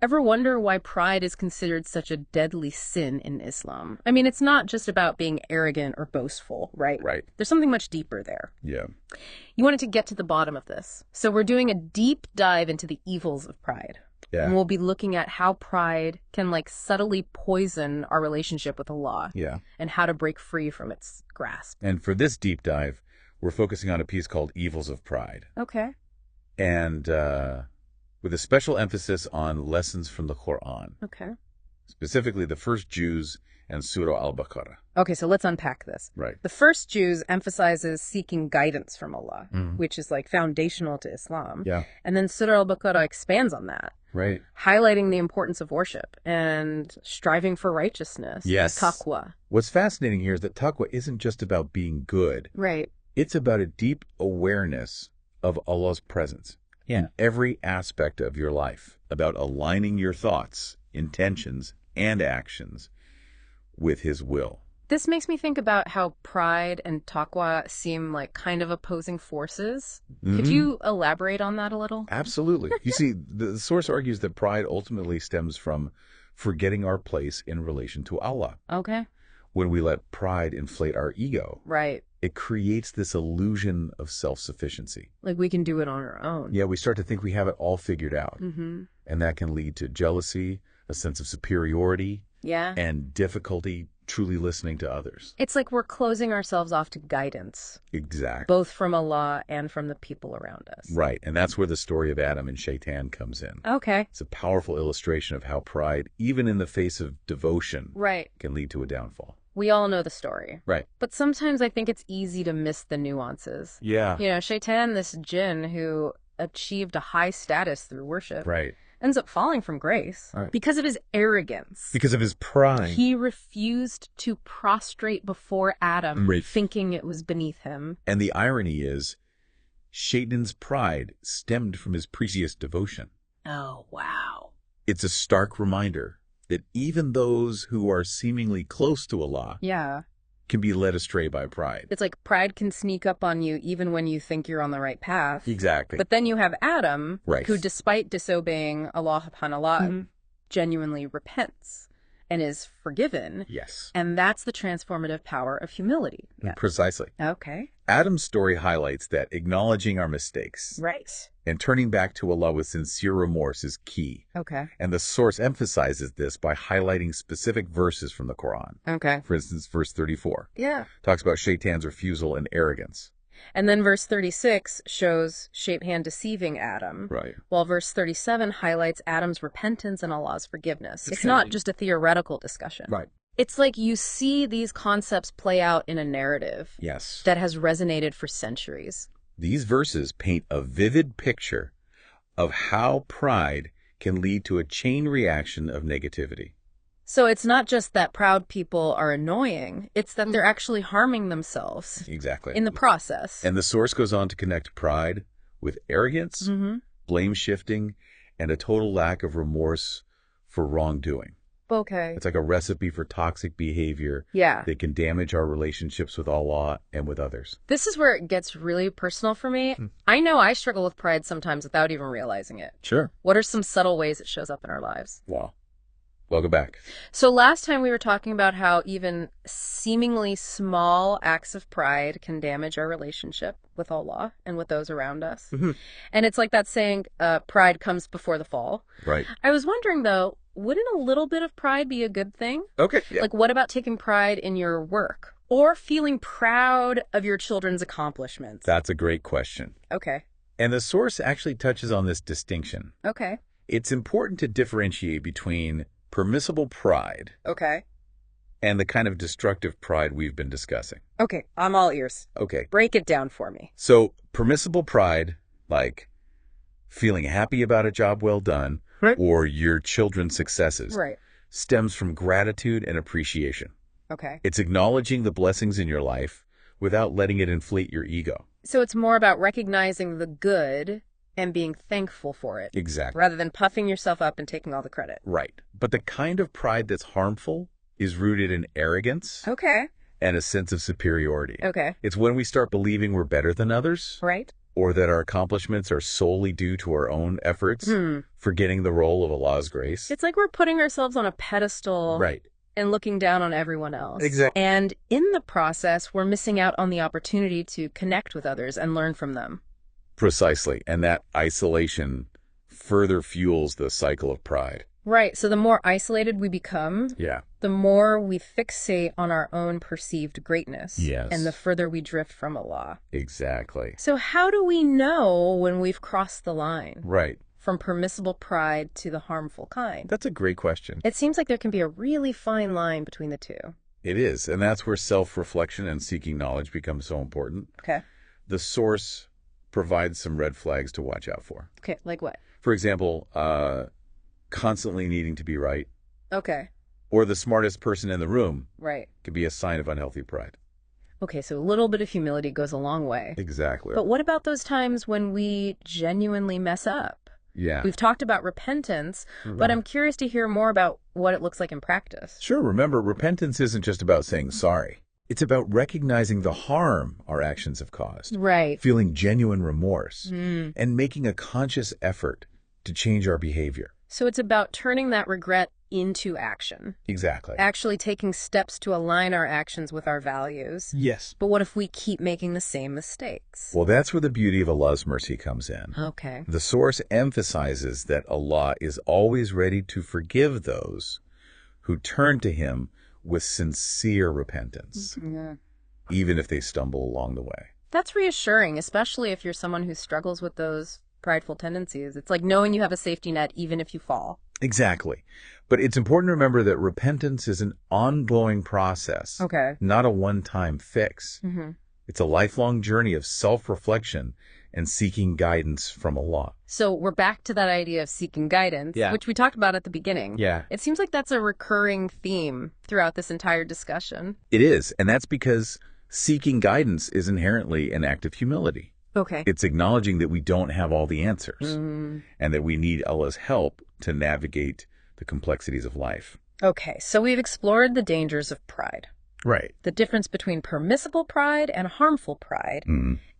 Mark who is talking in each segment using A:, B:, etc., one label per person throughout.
A: Ever wonder why pride is considered such a deadly sin in Islam? I mean, it's not just about being arrogant or boastful, right?
B: Right.
A: There's something much deeper there.
B: Yeah.
A: You wanted to get to the bottom of this. So we're doing a deep dive into the evils of pride.
B: Yeah.
A: And we'll be looking at how pride can subtly poison our relationship with Allah.
B: Yeah.
A: And how to break free from its grasp.
B: And for this deep dive, we're focusing on a piece called Evils of Pride.
A: Okay.
B: And with a special emphasis on lessons from the Quran.
A: Okay.
B: Specifically the first Jews and Surah Al-Baqarah.
A: Okay, so let's unpack this.
B: Right.
A: The first Jews emphasizes seeking guidance from Allah, which is foundational to Islam.
B: Yeah.
A: And then Surah Al-Baqarah expands on that.
B: Right.
A: Highlighting the importance of worship and striving for righteousness.
B: Yes.
A: Taqwa.
B: What's fascinating here is that taqwa isn't just about being good.
A: Right.
B: It's about a deep awareness of Allah's presence in every aspect of your life, about aligning your thoughts, intentions, and actions with His will.
A: This makes me think about how pride and taqwa seem like kind of opposing forces. Could you elaborate on that a little?
B: Absolutely. You see, the source argues that pride ultimately stems from forgetting our place in relation to Allah.
A: Okay.
B: When we let pride inflate our ego,
A: right,
B: it creates this illusion of self-sufficiency.
A: Like we can do it on our own.
B: Yeah, we start to think we have it all figured out.
A: Mm-hmm.
B: And that can lead to jealousy, a sense of superiority, and difficulty truly listening to others.
A: It's like we're closing ourselves off to guidance.
B: Exactly.
A: Both from Allah and from the people around us.
B: Right. And that's where the story of Adam and Shaitan comes in.
A: Okay.
B: It's a powerful illustration of how pride, even in the face of devotion, can lead to a downfall.
A: We all know the story.
B: Right.
A: But sometimes I think it's easy to miss the nuances.
B: Yeah.
A: You know, Shaitan, this jinn who achieved a high status through worship.
B: Right.
A: Ends up falling from grace because of his arrogance.
B: Because of his pride.
A: He refused to prostrate before Adam, thinking it was beneath him.
B: And the irony is, Shaitan's pride stemmed from his previous devotion.
A: Oh, wow.
B: It's a stark reminder that even those who are seemingly close to Allah can be led astray by pride.
A: It's like pride can sneak up on you even when you think you're on the right path.
B: Exactly.
A: But then you have Adam, who despite disobeying Allah subhanahu wa ta'ala, genuinely repents and is forgiven.
B: Yes.
A: And that's the transformative power of humility.
B: Precisely.
A: Okay.
B: Adam's story highlights that acknowledging our mistakes and turning back to Allah with sincere remorse is key.
A: Okay.
B: And the source emphasizes this by highlighting specific verses from the Quran.
A: Okay.
B: For instance, verse 34.
A: Yeah.
B: Talks about Shaitan's refusal and arrogance.
A: And then verse 36 shows Shaitan deceiving Adam.
B: Right.
A: While verse 37 highlights Adam's repentance and Allah's forgiveness. It's not just a theoretical discussion.
B: Right.
A: It's like you see these concepts play out in a narrative that has resonated for centuries.
B: These verses paint a vivid picture of how pride can lead to a chain reaction of negativity.
A: So it's not just that proud people are annoying, it's that they're actually harming themselves.
B: Exactly.
A: In the process.
B: And the source goes on to connect pride with arrogance, blame shifting, and a total lack of remorse for wrongdoing.
A: Okay.
B: It's like a recipe for toxic behavior that can damage our relationships with Allah and with others.
A: This is where it gets really personal for me. I know I struggle with pride sometimes without even realizing it.
B: Sure.
A: What are some subtle ways it shows up in our lives?
B: Wow. Welcome back.
A: So last time we were talking about how even seemingly small acts of pride can damage our relationship with Allah and with those around us. And it's like that saying, pride comes before the fall.
B: Right.
A: I was wondering, though, wouldn't a little bit of pride be a good thing?
B: Okay. Yeah.
A: Like, what about taking pride in your work or feeling proud of your children's accomplishments?
B: That's a great question.
A: Okay.
B: And the source actually touches on this distinction.
A: Okay.
B: It's important to differentiate between permissible pride and the kind of destructive pride we've been discussing.
A: Okay, I'm all ears.
B: Okay.
A: Break it down for me.
B: So permissible pride, like feeling happy about a job well done or your children's successes, stems from gratitude and appreciation.
A: Okay.
B: It's acknowledging the blessings in your life without letting it inflate your ego.
A: So it's more about recognizing the good and being thankful for it.
B: Exactly.
A: Rather than puffing yourself up and taking all the credit.
B: Right. But the kind of pride that's harmful is rooted in arrogance and a sense of superiority.
A: Okay.
B: It's when we start believing we're better than others.
A: Right.
B: or that our accomplishments are solely due to our own efforts, forgetting the role of Allah's grace.
A: It's like we're putting ourselves on a pedestal.
B: Right.
A: And looking down on everyone else.
B: Exactly.
A: And in the process, we're missing out on the opportunity to connect with others and learn from them.
B: Precisely. And that isolation further fuels the cycle of pride.
A: Right. So the more isolated we become, the more we fixate on our own perceived greatness.
B: Yes.
A: And the further we drift from Allah.
B: Exactly.
A: So how do we know when we've crossed the line?
B: Right.
A: From permissible pride to the harmful kind?
B: That's a great question.
A: It seems like there can be a really fine line between the two.
B: It is. And that's where self-reflection and seeking knowledge becomes so important.
A: Okay.
B: The source provides some red flags to watch out for.
A: Okay. Like what?
B: For example, constantly needing to be right.
A: Okay.
B: Or the smartest person in the room.
A: Right.
B: Could be a sign of unhealthy pride.
A: Okay, so a little bit of humility goes a long way.
B: Exactly.
A: But what about those times when we genuinely mess up?
B: Yeah.
A: We've talked about repentance, but I'm curious to hear more about what it looks like in practice.
B: Sure. Remember, repentance isn't just about saying sorry. It's about recognizing the harm our actions have caused.
A: Right.
B: Feeling genuine remorse and making a conscious effort to change our behavior.
A: So it's about turning that regret into action.
B: Exactly.
A: Actually taking steps to align our actions with our values.
B: Yes.
A: But what if we keep making the same mistakes?
B: Well, that's where the beauty of Allah's mercy comes in.
A: Okay.
B: The source emphasizes that Allah is always ready to forgive those who turn to Him with sincere repentance, even if they stumble along the way.
A: That's reassuring, especially if you're someone who struggles with those prideful tendencies. It's like knowing you have a safety net even if you fall.
B: Exactly. But it's important to remember that repentance is an ongoing process, not a one-time fix. It's a lifelong journey of self-reflection and seeking guidance from Allah.
A: So we're back to that idea of seeking guidance, which we talked about at the beginning.
B: Yeah.
A: It seems like that's a recurring theme throughout this entire discussion.
B: It is, and that's because seeking guidance is inherently an act of humility.
A: Okay.
B: It's acknowledging that we don't have all the answers and that we need Allah's help to navigate the complexities of life.
A: Okay, so we've explored the dangers of pride.
B: Right.
A: The difference between permissible pride and harmful pride,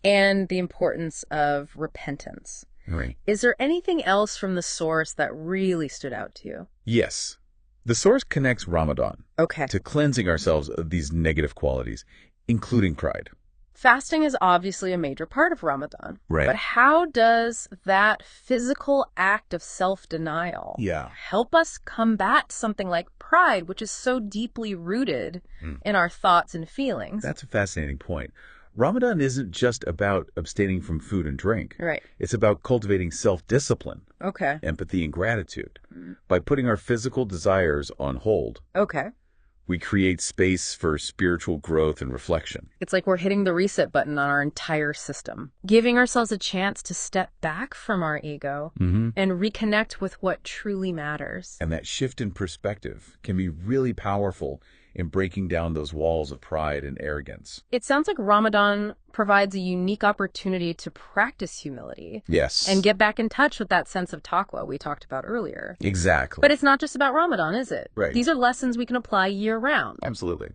A: and the importance of repentance.
B: Right.
A: Is there anything else from the source that really stood out to you?
B: Yes. The source connects Ramadan
A: to
B: cleansing ourselves of these negative qualities, including pride.
A: Fasting is obviously a major part of Ramadan.
B: Right.
A: But how does that physical act of self-denial help us combat something like pride, which is so deeply rooted in our thoughts and feelings?
B: That's a fascinating point. Ramadan isn't just about abstaining from food and drink.
A: Right.
B: It's about cultivating self-discipline,
A: Okay.
B: empathy, and gratitude. By putting our physical desires on hold,
A: Okay.
B: we create space for spiritual growth and reflection.
A: It's like we're hitting the reset button on our entire system, giving ourselves a chance to step back from our ego and reconnect with what truly matters.
B: And that shift in perspective can be really powerful in breaking down those walls of pride and arrogance.
A: It sounds like Ramadan provides a unique opportunity to practice humility.
B: Yes.
A: And get back in touch with that sense of taqwa we talked about earlier.
B: Exactly.
A: But it's not just about Ramadan, is it?
B: Right.
A: These are lessons we can apply year-round.
B: Absolutely.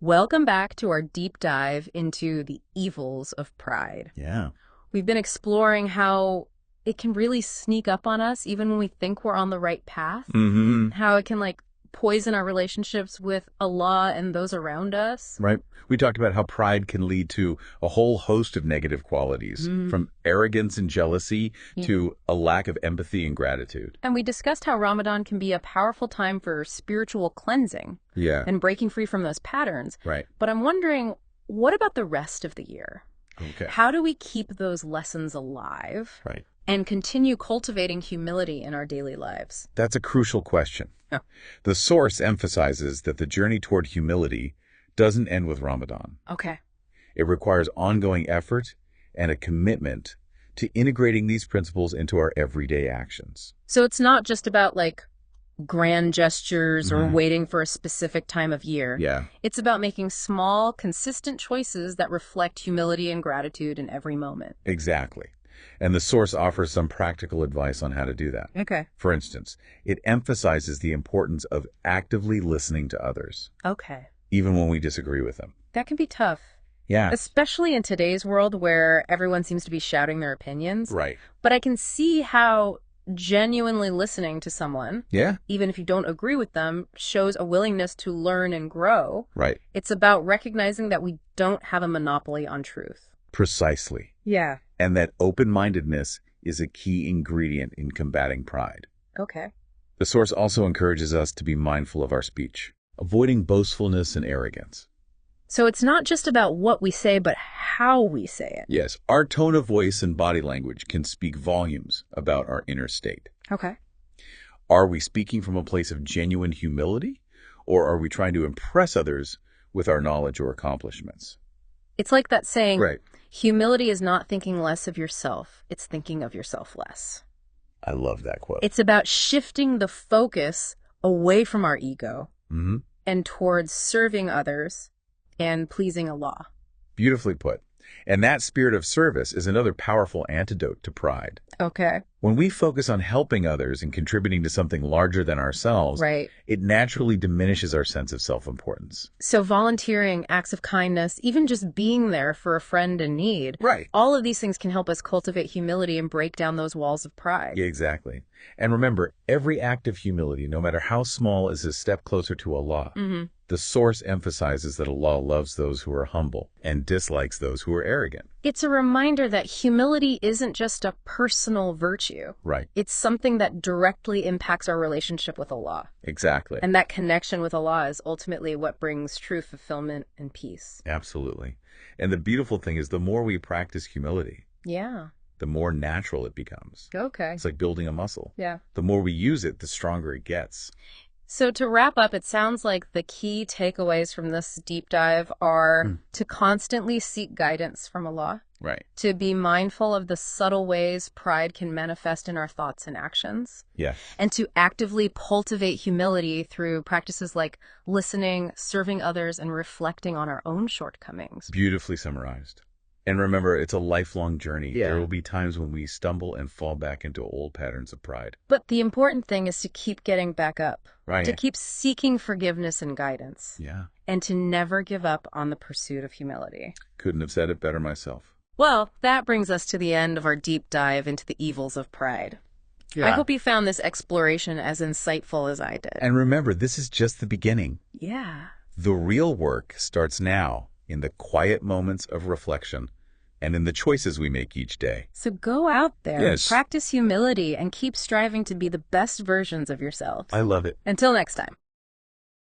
A: Welcome back to our deep dive into the evils of pride.
B: Yeah.
A: We've been exploring how it can really sneak up on us even when we think we're on the right path. How it can poison our relationships with Allah and those around us.
B: Right. We talked about how pride can lead to a whole host of negative qualities, from arrogance and jealousy to a lack of empathy and gratitude.
A: And we discussed how Ramadan can be a powerful time for spiritual cleansing and breaking free from those patterns.
B: Right.
A: But I'm wondering, what about the rest of the year?
B: Okay.
A: How do we keep those lessons alive and continue cultivating humility in our daily lives?
B: That's a crucial question. The source emphasizes that the journey toward humility doesn't end with Ramadan.
A: Okay.
B: It requires ongoing effort and a commitment to integrating these principles into our everyday actions.
A: So it's not just about grand gestures or waiting for a specific time of year.
B: Yeah.
A: It's about making small, consistent choices that reflect humility and gratitude in every moment.
B: Exactly. And the source offers some practical advice on how to do that.
A: Okay.
B: For instance, it emphasizes the importance of actively listening to others,
A: Okay.
B: even when we disagree with them.
A: That can be tough.
B: Yeah.
A: Especially in today's world where everyone seems to be shouting their opinions.
B: Right.
A: But I can see how genuinely listening to someone,
B: Yeah.
A: even if you don't agree with them, shows a willingness to learn and grow.
B: Right.
A: It's about recognizing that we don't have a monopoly on truth.
B: Precisely.
A: Yeah.
B: And that open-mindedness is a key ingredient in combating pride.
A: Okay.
B: The source also encourages us to be mindful of our speech, avoiding boastfulness and arrogance.
A: So it's not just about what we say, but how we say it.
B: Yes, our tone of voice and body language can speak volumes about our inner state.
A: Okay.
B: Are we speaking from a place of genuine humility, or are we trying to impress others with our knowledge or accomplishments?
A: It's like that saying,
B: Right.
A: Humility is not thinking less of yourself, it's thinking of yourself less.
B: I love that quote.
A: It's about shifting the focus away from our ego and towards serving others and pleasing Allah.
B: Beautifully put. And that spirit of service is another powerful antidote to pride.
A: Okay.
B: When we focus on helping others and contributing to something larger than ourselves,
A: Right.
B: it naturally diminishes our sense of self-importance.
A: So volunteering, acts of kindness, even just being there for a friend in need,
B: Right.
A: all of these things can help us cultivate humility and break down those walls of pride.
B: Yeah, exactly. And remember, every act of humility, no matter how small, is a step closer to Allah. The source emphasizes that Allah loves those who are humble and dislikes those who are arrogant.
A: It's a reminder that humility isn't just a personal virtue.
B: Right.
A: It's something that directly impacts our relationship with Allah.
B: Exactly.
A: And that connection with Allah is ultimately what brings true fulfillment and peace.
B: Absolutely. And the beautiful thing is the more we practice humility,
A: Yeah.
B: the more natural it becomes.
A: Okay.
B: It's like building a muscle.
A: Yeah.
B: The more we use it, the stronger it gets.
A: So to wrap up, it sounds like the key takeaways from this deep dive are to constantly seek guidance from Allah,
B: Right.
A: to be mindful of the subtle ways pride can manifest in our thoughts and actions,
B: Yeah.
A: and to actively cultivate humility through practices like listening, serving others, and reflecting on our own shortcomings.
B: Beautifully summarized. And remember, it's a lifelong journey.
A: Yeah.
B: There will be times when we stumble and fall back into old patterns of pride.
A: But the important thing is to keep getting back up,
B: Right.
A: to keep seeking forgiveness and guidance,
B: Yeah.
A: and to never give up on the pursuit of humility.
B: Couldn't have said it better myself.
A: Well, that brings us to the end of our deep dive into the evils of pride.
B: Yeah.
A: I hope you found this exploration as insightful as I did.
B: And remember, this is just the beginning.
A: Yeah.
B: The real work starts now in the quiet moments of reflection and in the choices we make each day.
A: So go out there,
B: Yes.
A: practice humility, and keep striving to be the best versions of yourselves.
B: I love it.
A: Until next time.